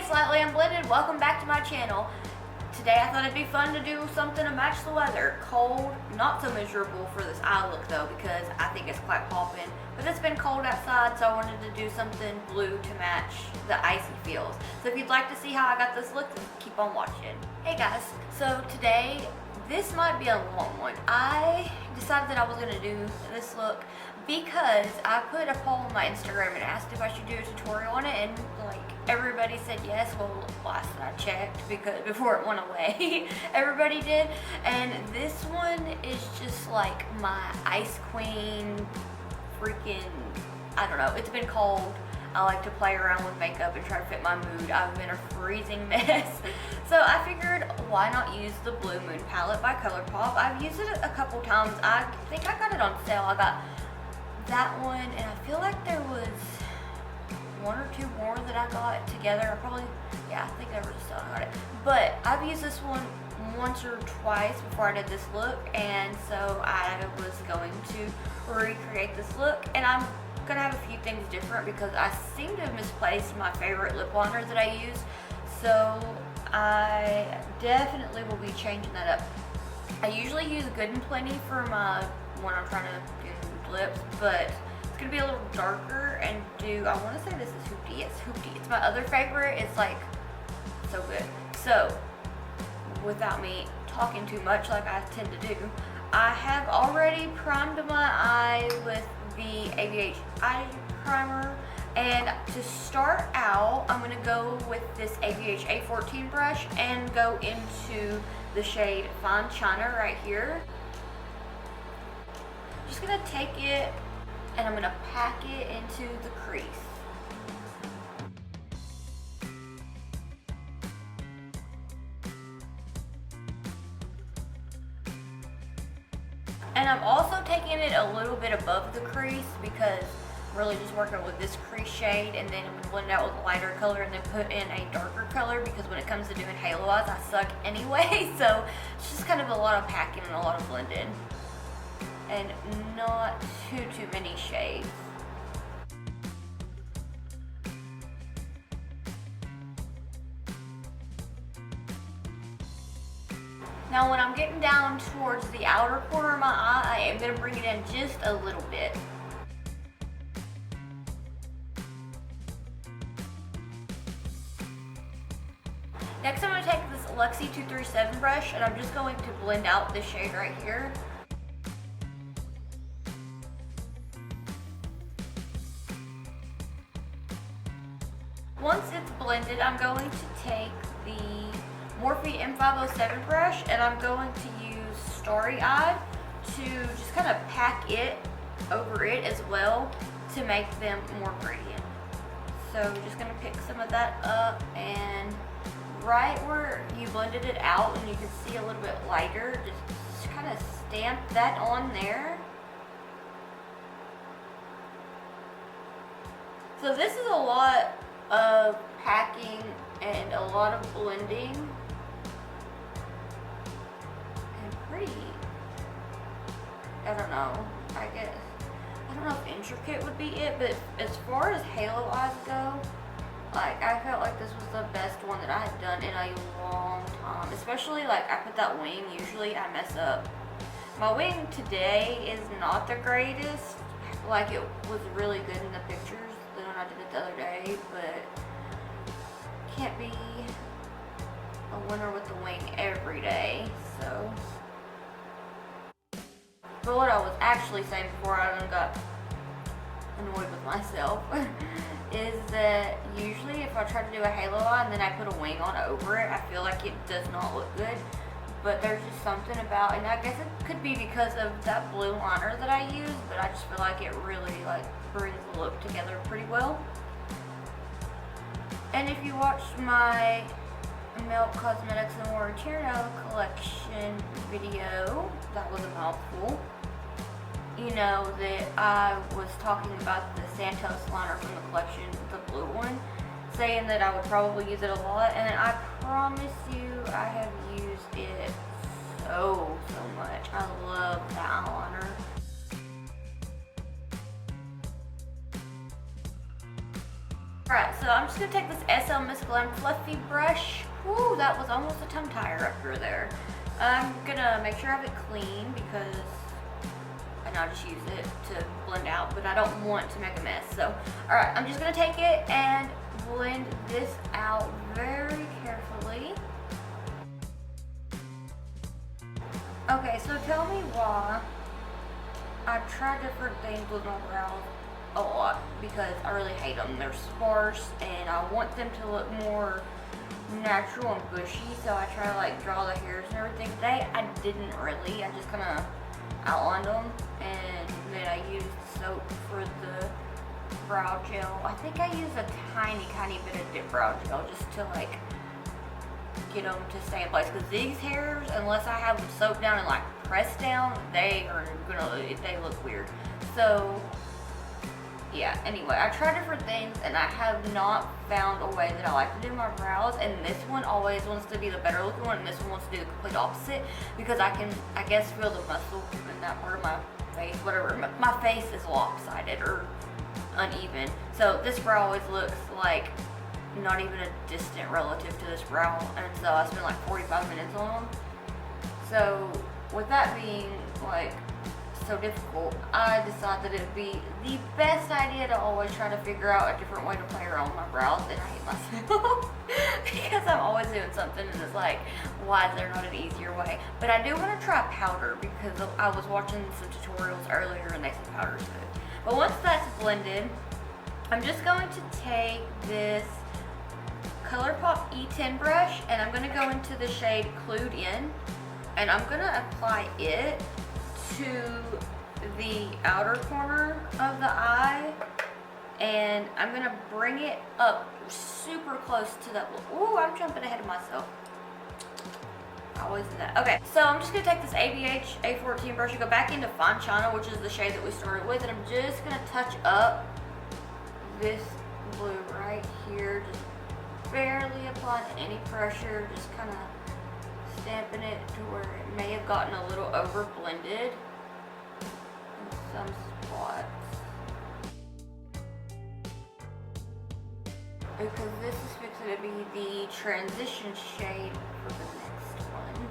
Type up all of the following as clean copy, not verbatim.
it's Slightly Unblended. Welcome back to my channel. Today I thought it'd be fun to do something to match the weather. Cold, not so miserable for this eye look though, because I think it's quite popping. But it's been cold outside, so I wanted to do something blue to match the icy feels. So if you'd like to see how I got this look, then keep on watching. Hey guys, so today, this might be a long one. I decided that I was gonna do this look because I put a poll on my Instagram and asked if I should do a tutorial on it, and like everybody said yes. Well, last I checked, because before it went away, everybody did. And this one is just like my Ice Queen freaking, I don't know, it's been cold. I like to play around with makeup and try to fit my mood. I've been a freezing mess. So I figured, why not use the Blue Moon palette by Colourpop. I've used it a couple times. I think I got it on sale. I got that one, and I feel like there was one or two more that I got together. I probably, yeah, I think there was still I got it. But I've used this one once or twice before I did this look, and so I was going to recreate this look, and I'm gonna have a few things different because I seem to have misplaced my favorite lip liner that I use. So I definitely will be changing that up. I usually use Good and Plenty for my, when I'm trying to do lips, but it's gonna be a little darker and do, I want to say this is Hoopty. It's Hoopty. It's my other favorite. It's like so good. So without me talking too much like I tend to do, I have already primed my eye with the ABH eye primer, and to start out I'm going to go with this ABH A14 brush and go into the shade Fine China right here. Just going to take it and I'm going to pack it into the crease. And I'm also taking it a little bit above the crease because I'm really just working with this crease shade, and then I'm going to blend it out with a lighter color and then put in a darker color, because when it comes to doing halo eyes, I suck anyway. So it's just kind of a lot of packing and a lot of blending, and not too many shades. Now when I'm getting down towards the outer corner of my eye, I am going to bring it in just a little bit. Next I'm going to take this Luxie 237 brush, and I'm just going to blend out this shade right here. Once it's blended, I'm going to take the Morphe M507 brush, and I'm going to use Starry Eye to just kind of pack it over it as well to make them more gradient. So we're just going to pick some of that up, and right where you blended it out and you can see a little bit lighter, just kind of stamp that on there. So this is a lot of packing and a lot of blending. I don't know, I guess, I don't know if intricate would be it, but as far as halo eyes go, like I felt like this was the best one that I had done in a long time. Especially like I put that wing, usually I mess up. My wing today is not the greatest, like it was really good in the pictures than when I did it the other day, but can't be a winner with the wing every day, so. But what I was actually saying before I got annoyed with myself is that usually if I try to do a halo eye and then I put a wing on over it, I feel like it does not look good. But there's just something about, and I guess it could be because of that blue liner that I use, but I just feel like it really like brings the look together pretty well. And if you watched my Milk Cosmetics and Warrantino collection video, that was a mouthful, you know that I was talking about the Santos liner from the collection, the blue one, saying that I would probably use it a lot, and I promise you I have used it so much. I love that eyeliner. Alright, so I'm just going to take this SL Miss Glam Fluffy brush. Woo, that was almost a tongue tire up through there. I'm going to make sure I have it clean because I know I just use it to blend out, but I don't want to make a mess. So, alright, I'm just going to take it and blend this out very carefully. Okay, so tell me why I try different things with my brows a lot because I really hate them. They're sparse and I want them to look more natural and bushy, so I try to like draw the hairs and everything. Today I didn't really, I just kind of outlined them and then I used soap for the brow gel. I think I used a tiny bit of dip brow gel just to like get them to stay in place, because these hairs, unless I have them soaked down and like pressed down, they look weird. So yeah, anyway, I try different things and I have not found a way that I like to do my brows, and this one always wants to be the better looking one and this one wants to do the complete opposite, because I can, I guess, feel the muscle in that part of my face, whatever. My face is lopsided or uneven, so this brow always looks like not even a distant relative to this brow, and so I spent like 45 minutes on them. So with that being like so difficult, I decided that it'd be the best idea to always try to figure out a different way to play around my brows, and I hate myself because I'm always doing something and it's like, why is there not an easier way? But I do want to try powder because I was watching some tutorials earlier and they said powder is good. But once that's blended, I'm just going to take this Colourpop E10 brush and I'm going to go into the shade Clued In, and I'm going to apply it to the outer corner of the eye, and I'm going to bring it up super close to that. Ooh, I'm jumping ahead of myself. I always do that. Okay, so I'm just going to take this ABH A14 brush and go back into Fine China, which is the shade that we started with, and I'm just going to touch up this blue right here, just barely applying any pressure, just kind of stamping it to where it may have gotten a little over blended in some spots, because this is fixing to be the transition shade for the next one.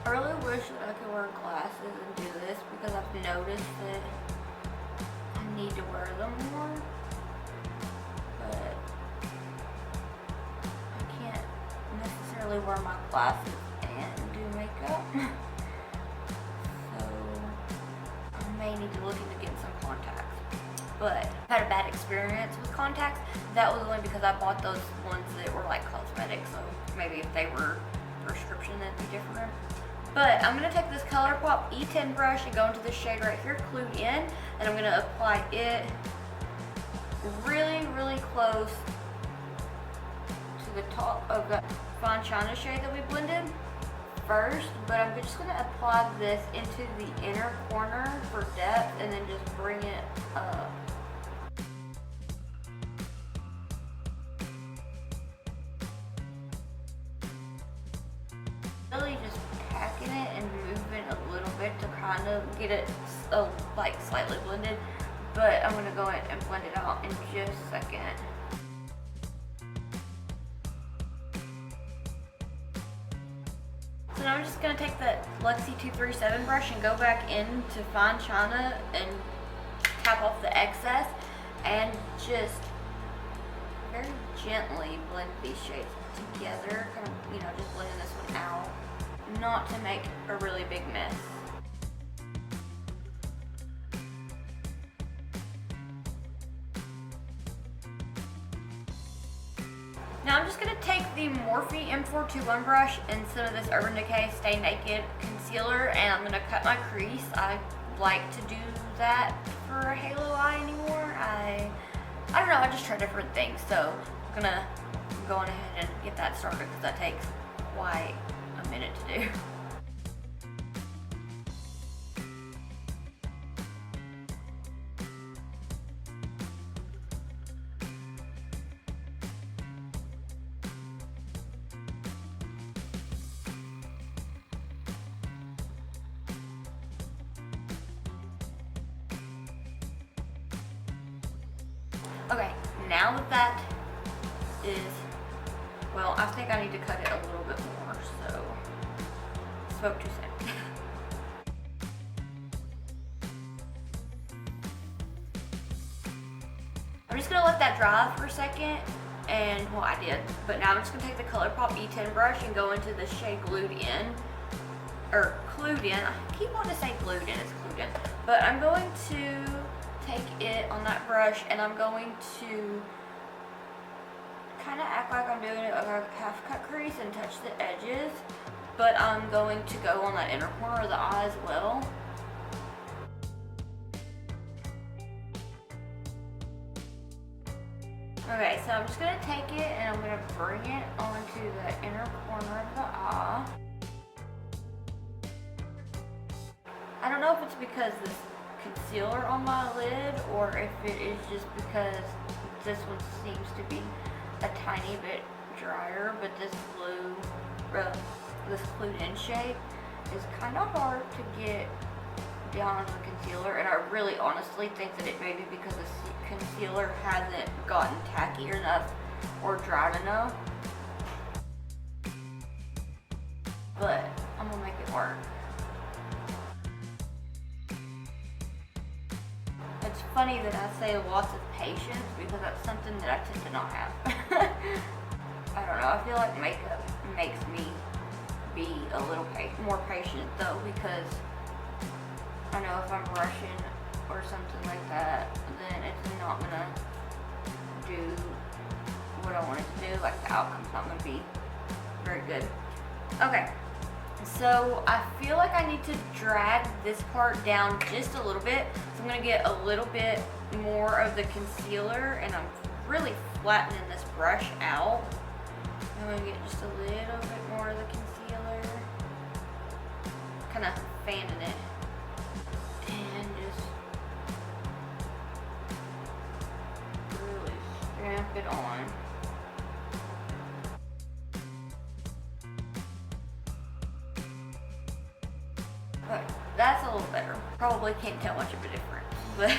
I really wish that I could wear glasses and do this because I've noticed that I need to wear them more, but I can't necessarily wear my glasses and do makeup. So I may need to look into getting some contacts. But I had a bad experience with contacts. That was only because I bought those ones that were like cosmetic, so maybe if they were prescription that'd be different. But I'm going to take this Colourpop E10 brush and go into this shade right here, Clued In, and I'm going to apply it really, really close to the top of the Fine China shade that we blended first. But I'm just going to apply this into the inner corner for depth and then just bring it up. Really just packing it and moving a little bit to kind of get it like slightly blended, but I'm going to go in and blend it out in just a second. So now I'm just going to take the Lexi 237 brush and go back into Fine China and tap off the excess and just very gently blend these shades together, kind of, you know, just blending this one out, not to make a really big mess. Now I'm just going to take the Morphe M421 brush and some of this Urban Decay Stay Naked concealer, and I'm going to cut my crease. I like to do that for a halo eye anymore. I don't know, I just try different things, so I'm going to go on ahead and get that started because that takes quite a minute to do. now that that is, well, I think I need to cut it a little bit more, so spoke too soon. I'm just gonna let that dry for a second, and well, I did, but now I'm just gonna take the Colourpop E10 brush and go into the shade Glued In, or Clued In. I keep wanting to say Glued In, it's Clued In, but I'm going to take it on that brush, and I'm going to kind of act like I'm doing it like a half cut crease and touch the edges, but I'm going to go on that inner corner of the eye as well. Okay, so I'm just going to take it and I'm going to bring it onto the inner corner of the eye. I don't know if it's because this concealer on my lid or if it is just because this one seems to be a tiny bit drier, but this Clued In shade is kind of hard to get down on the concealer, and I really honestly think that it may be because the concealer hasn't gotten tacky enough or dried enough, but I'm gonna make it work. It's funny that I say lots of patience because that's something that I tend to not have. I don't know, I feel like makeup makes me be a little more patient though, because I know if I'm rushing or something like that, then it's not gonna do what I want it to do. Like the outcome's not gonna be very good. Okay, so I feel like I need to drag this part down just a little bit. So I'm gonna get a little bit more of the concealer, and I'm really flattening this brush out. I'm gonna get just a little bit more of the concealer, kind of fanning it. And just really stamp it on. Okay, that's a little better. Probably can't tell much of a difference, but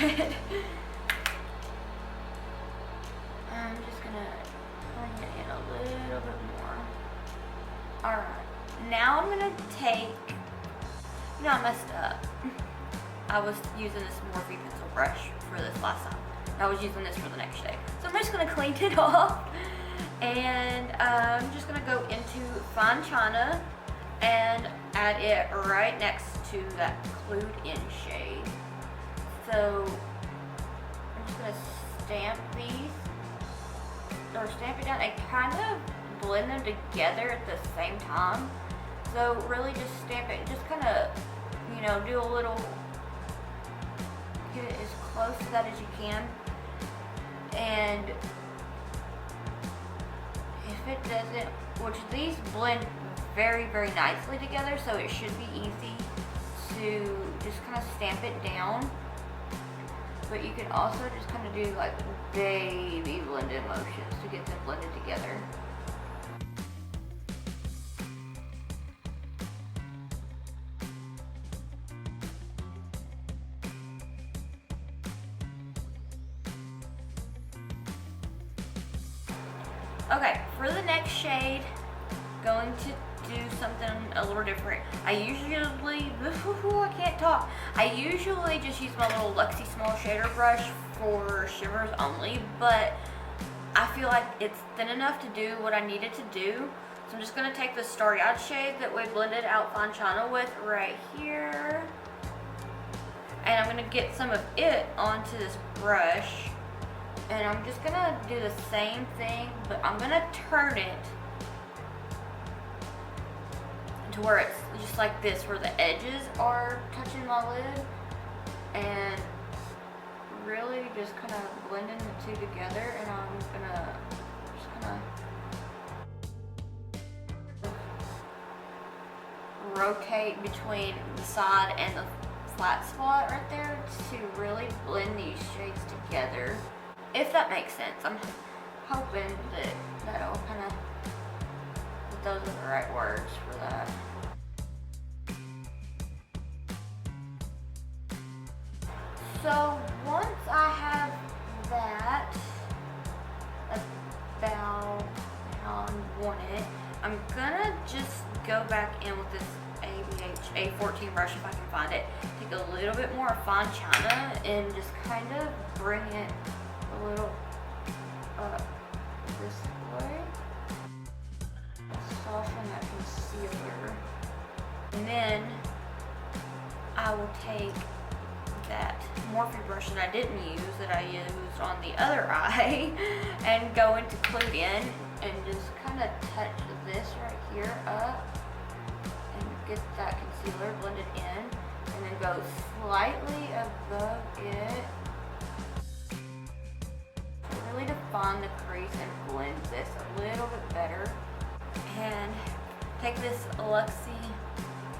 I'm just gonna bring it in a little bit more. Alright, now I'm gonna take, I messed up. I was using this Morphe pencil brush for this last time. I was using this for the next shade. So I'm just gonna clean it off, and I'm just gonna go into Fine China and add it right next to that Clued In shade. So I'm just gonna stamp these, or stamp it down and kind of blend them together at the same time. So really just stamp it, just kind of, do a little, get it as close to that as you can. And if it doesn't, which these blend very, very nicely together, so it should be easy to just kind of stamp it down. But you can also just kind of do like baby blended motions to get them blended together. Okay, for the next shade, going to do something a little different. I can't talk. I usually just use my little Luxie small shader brush for shimmers only, but I feel like it's thin enough to do what I need it to do. So I'm just gonna take the Starry-Eyed shade that we blended out Fine China with right here, and I'm gonna get some of it onto this brush. And I'm just gonna do the same thing, but I'm gonna turn it to where it's just like this, where the edges are touching my lid, and really just kind of blending the two together. And I'm gonna just kind of rotate between the side and the flat spot right there to really blend these shades together. If that makes sense. I'm hoping that that'll kind of, that those are the right words for that. So once I have that, I'm gonna just go back in with this A14 brush if I can find it. Take a little bit more fine china and just kind of bring it a little up this way. Soften that concealer. And then I will take that Morphe brush that I didn't use, that I used on the other eye, and go into Clued In and just kind of touch this right here up and get that concealer blended in, and then go slightly above it to really define the crease and blend this a little bit better. And take this Luxie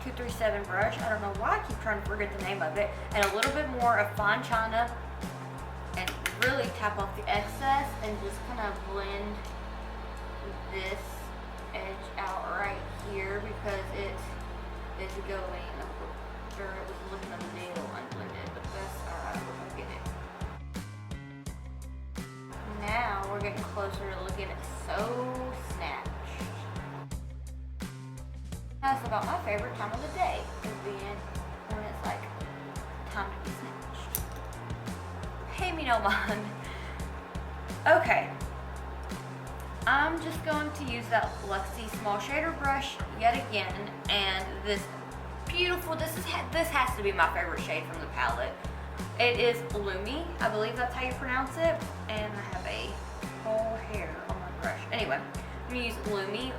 237 brush, I don't know why I keep trying to forget the name of it, and a little bit more of fine china, and really tap off the excess and just kind of blend this edge out right here, because it is going, or it was looking a little unblended, but that's alright, we're gonna get it. Now we're getting closer to looking at So Snatched. That's about my favorite time of the day, is being when it's like time to be snatched. Pay me no mind. Okay, I'm just going to use that Luxie small shader brush yet again, and this beautiful, this has to be my favorite shade from the palette. It is Lumi, I believe that's how you pronounce it, and I have a whole hair on my brush. Anyway, I'm gonna use Lumi,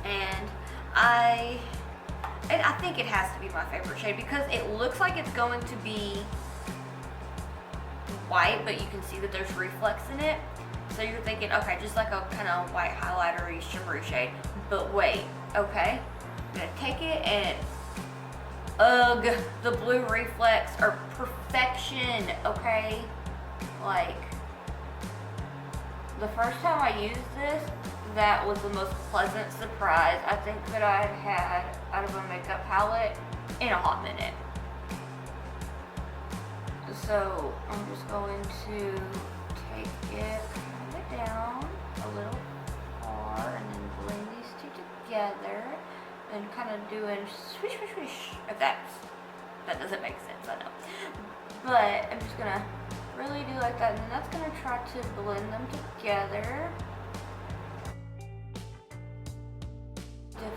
and I think it has to be my favorite shade because it looks like it's going to be white, but you can see that there's reflex in it. So you're thinking, okay, just like a kind of white highlighter-y shimmery shade. But wait, okay? I'm gonna take it and ugh, the blue reflex are perfection, okay? Like, the first time I used this, that was the most pleasant surprise I think that I've had out of a makeup palette in a hot minute. So I'm just going to take it kind of down a little far and then blend these two together and kind of doing swish, swish, swish, if that doesn't make sense, I know. But I'm just gonna really do like that, and that's gonna try to blend them together.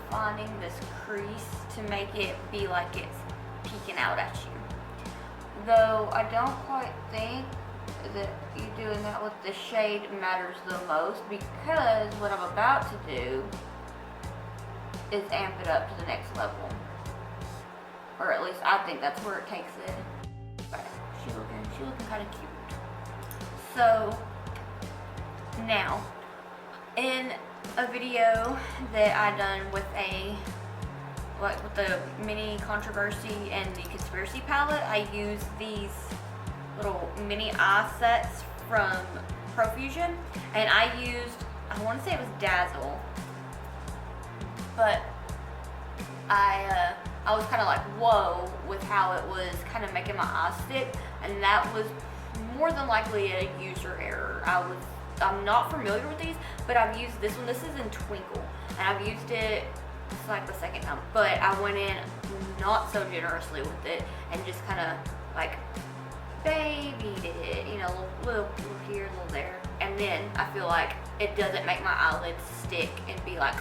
Defining this crease to make it be like it's peeking out at you. Though I don't quite think that you doing that with the shade matters the most, because what I'm about to do is amp it up to the next level. Or at least I think that's where it takes it. But she's looking kind of cute. So now, in a video that I done with the mini controversy and the conspiracy palette, I used these little mini eye sets from Profusion, and I want to say it was Dazzle, but I was kind of like, whoa, with how it was kind of making my eyes stick, and that was more than likely a user error. I'm not familiar with these, but I've used this one. This is in Twinkle, and I've used it, it's like the second time, but I went in not so generously with it and just kind of like babied it, you know, little here, little there, and then I feel like it doesn't make my eyelids stick and be like,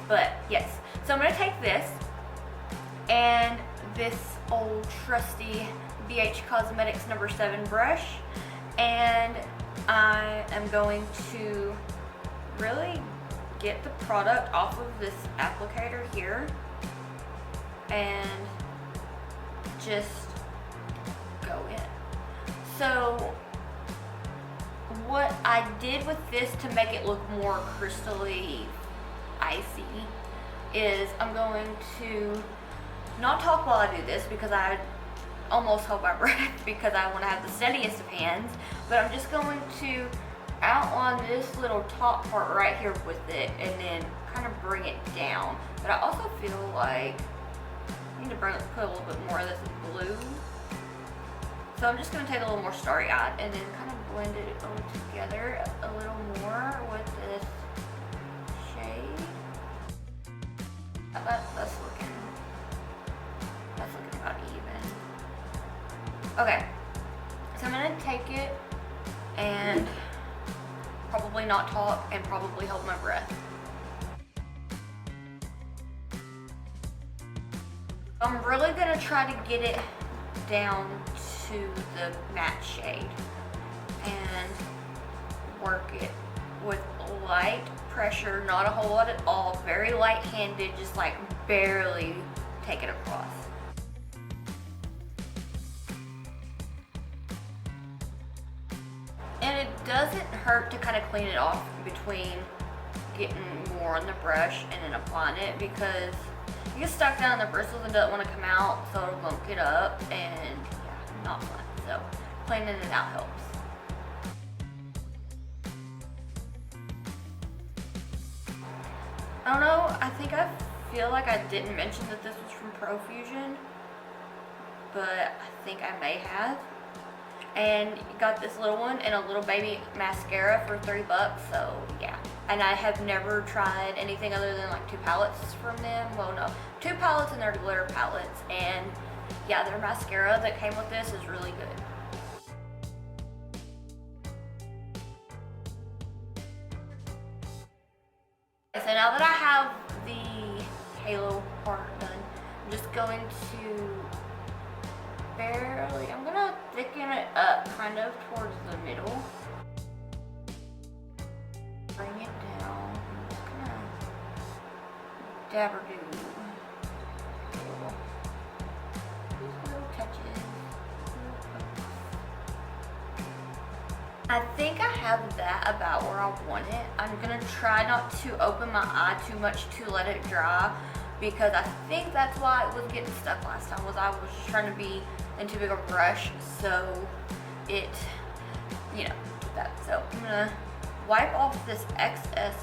but yes. So I'm gonna take this and this old trusty BH Cosmetics number 7 brush, and I am going to really get the product off of this applicator here and just go in. So what I did with this to make it look more crystally icy is I'm going to not talk while I do this, because I almost hold my breath because I want to have the steadiest of hands, but I'm just going to outline this little top part right here with it and then kind of bring it down. But I also feel like I need to put a little bit more of this blue. So I'm just going to take a little more starry-eyed and then kind of blend it all together a little more with this shade. That's looking about even. Okay, so I'm gonna take it and probably not talk and probably hold my breath. I'm really gonna try to get it down to the matte shade and work it with light pressure, not a whole lot at all, very light-handed, just like barely take it across. And it doesn't hurt to kind of clean it off between getting more on the brush and then applying it, because it gets stuck down in the bristles and doesn't want to come out, so it'll lump it up, and yeah, not fun. So cleaning it out helps. I don't know, I feel like I didn't mention that this was from Profusion, but I think I may have. And got this little one and a little baby mascara for $3, so yeah. And I have never tried anything other than like 2 palettes from them. Well, no, 2 palettes and their glitter palettes, and yeah, their mascara that came with this is really good. So now that I have the halo part done, I'm just going to I'm gonna thicken it up kind of towards the middle. Bring it down. I'm just gonna dab or do little touches. I think I have that about where I want it. I'm gonna try not to open my eye too much to let it dry, because I think that's why it was getting stuck last time, was I was just trying to be in too big a brush, so it, you know, that. So I'm gonna wipe off this excess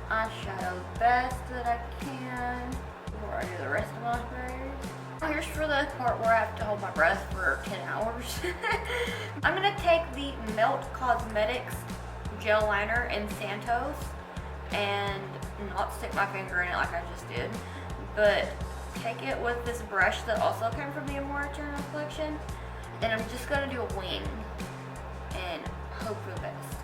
eyeshadow best that I can before I do the rest of my layers. Here's for the part where I have to hold my breath for 10 hours. I'm gonna take the Melt Cosmetics gel liner in Santos and not stick my finger in it like I just did, but take it with this brush that also came from the Amore Eternal collection, and I'm just gonna do a wing and hope for the best.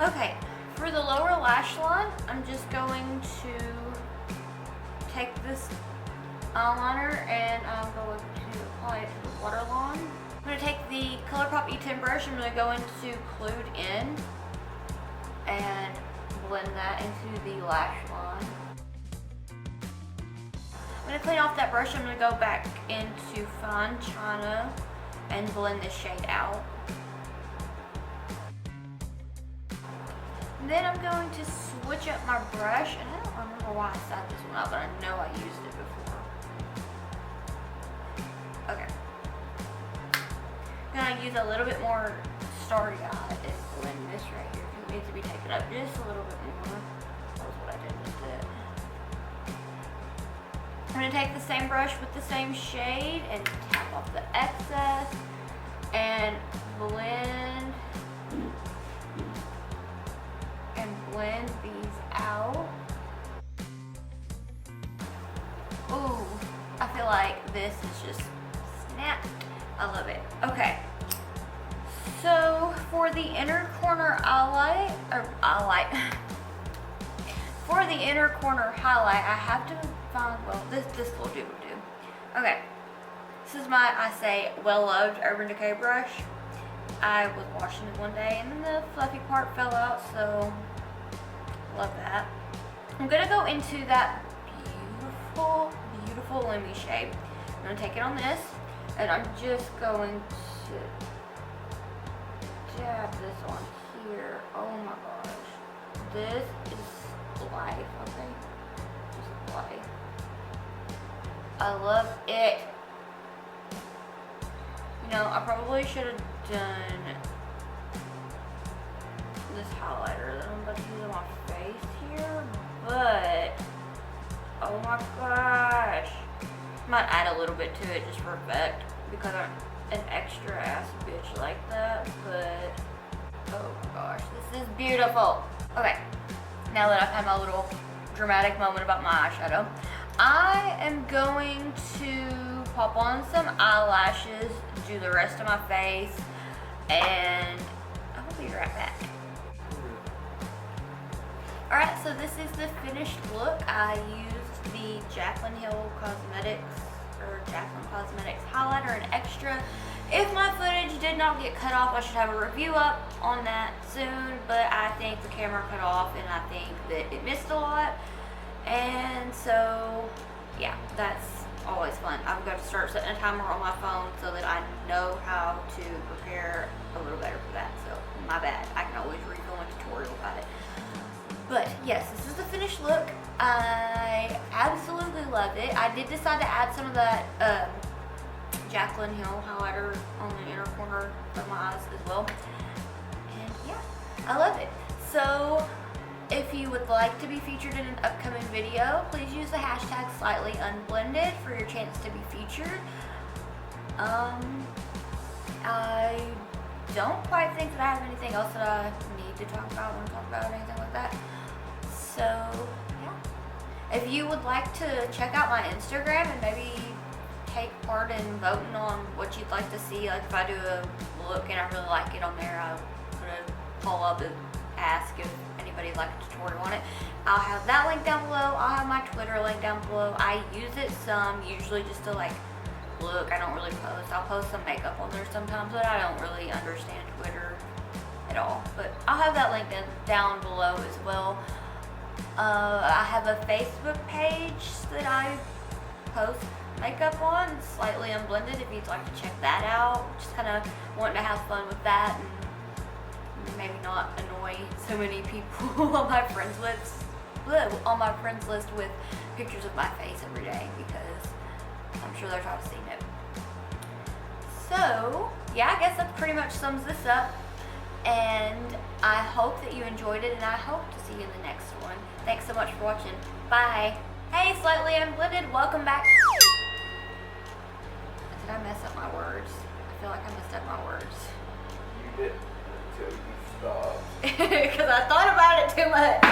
Okay, for the lower lash line, I'm just going to take this eyeliner and I'm going to apply it to the waterline. I'm going to take the Colourpop E10 brush, I'm going to go into Clued In and blend that into the lash line. I'm going to clean off that brush, I'm going to go back into Fine China and blend this shade out. Then I'm going to switch up my brush, and I don't remember why I set this one up, but I know I used it before. Okay. I'm going to use a little bit more Starry Eye and blend this right here. It needs to be taken up just a little bit more. That was what I did with it. I'm going to take the same brush with the same shade and tap off the excess and blend these out. Ooh, I feel like this is just snap. I love it. Okay, so for the inner corner for the inner corner highlight, I have to find, well, this will do. Okay, this is my, I say, well-loved Urban Decay brush. I was washing it one day and then the fluffy part fell out, so love that. I'm gonna go into that beautiful Lumi shade. I'm gonna take it on this and I'm just going to dab this on here. Oh my gosh, this is life, okay? Just life. I love it. You know, I probably should have done this highlighter that I'm about to use on my face here, but oh my gosh. I might add a little bit to it just for effect because I'm an extra ass bitch like that, but oh my gosh, this is beautiful. Okay, now that I've had my little dramatic moment about my eyeshadow, I am going to pop on some eyelashes, do the rest of my face, and I will be right back. Alright, so this is the finished look. I used the Jaclyn Cosmetics highlighter and extra. If my footage did not get cut off, I should have a review up on that soon, but I think the camera cut off and I think that it missed a lot. And so, yeah, that's always fun. I've got to start setting a timer on my phone so that I know how to prepare a little better for that. So, my bad. I can always refilm a tutorial about it. But yes, this is the finished look. I absolutely love it. I did decide to add some of that Jaclyn Hill highlighter on the inner corner of my eyes as well. And yeah, I love it. So if you would like to be featured in an upcoming video, please use the hashtag #slightlyunblended for your chance to be featured. I don't quite think that I have anything else that I need to talk about, want to talk about, anything like that. So, yeah. If you would like to check out my Instagram and maybe take part in voting on what you'd like to see, like if I do a look and I really like it on there, I'll put a poll up and ask if anybody would like a tutorial on it. I'll have that link down below. I'll have my Twitter link down below. I use it some, usually just to like look. I don't really post. I'll post some makeup on there sometimes, but I don't really understand Twitter at all. But I'll have that link down below as well. I have a Facebook page that I post makeup on, Slightly Unblended, if you'd like to check that out. Just kind of wanting to have fun with that and maybe not annoy so many people on my friends list with pictures of my face every day, because I'm sure they're tired of seeing it. So yeah, I guess that pretty much sums this up, and I hope that you enjoyed it, and I hope to see you in the next one. Thanks so much for watching. Bye. Hey, Slightly Unblended, welcome back. Did I mess up my words? I feel like I messed up my words. You did until you stopped. Because I thought about it too much.